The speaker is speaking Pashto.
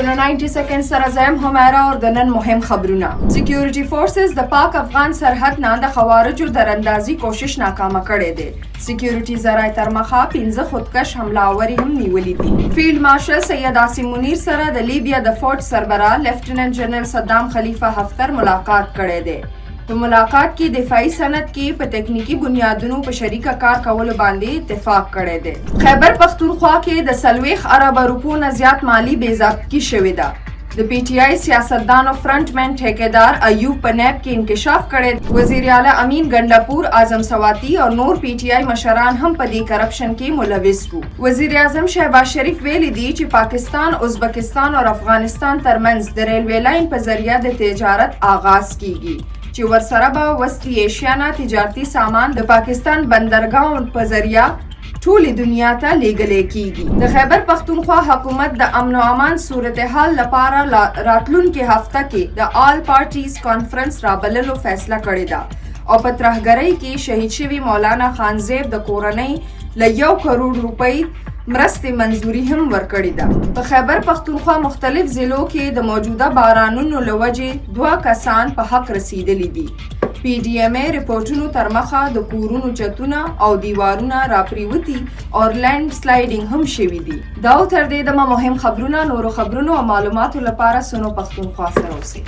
د 90 سکند سره زم همارا او د نن مهم خبرونه. سکیورټي فورسز د پاک افغان سرحد نه د خوارجو دراندازي کوشش ناکامه کړې ده. سکیورټي ذرایع تر مخه 15 خودکش حملاوري هم نیولې دي. فیلډ مارشل سید عاصم منیر سره د لیبیا د فورټ سربراه لیفټیننټ جنرال صدام خلیفه حفتر ملاقات کړی دی. په ملاقات کې دفاعي صنعت کې په ټکنیکی بنیادونو په شریکه کار کولو باندې اتفاق کړی دی. خیبر پختونخوا کې د 40 ارب روپو نه زیات مالی بې ضابطګي شوې ده. د پی ټی آی سیاستدان او فرنٹ مین ټیکیدار ایوب پنیب کې انکشاف کړی. وزیر اعلی امین ګنڈاپور، اعظم سواتی او نور پی ټی آی مشران هم په دې کرپشن کې ملوث وو. وزیر اعظم شهباز شریف ویلي دی چې پاکستان، ازبکستان او افغانستان ترمنځ د ریلوے لاین په ذریعہ د تجارت آغاز کیږي چې ورسره به وسطی ایشیا نه تجارتي سامان د پاکستان بندرګاو په ذریعہ ټولې دنیا ته لیږلی کیږي. د خیبر پختونخوا حکومت د امن او امان صورتحال لپاره راتلونکې هفته کې د آل پارټیز کانفرنس رابللو فیصله کړې ده او په ترهګرۍ کې شهید شوي مولانا خانزیب د کورنۍ له 1 کروڑ روپۍ مرستې منظوري هم ورکړې ده. په خیبر پختونخوا مختلف ضلعو کې د موجوده بارانونو له وجې 2 کسان په حق رسیدلي دي. پی ډي ایم ای رپورټونو تر مخه د کورونو چتونه او دیوارونه راپریوتي او لینډ سلایډینګ هم شوي دي. دا تر دې دمه مهم خبرونه، نورو خبرونو او معلوماتو لپاره سنو پختونخوا سره اوسئ.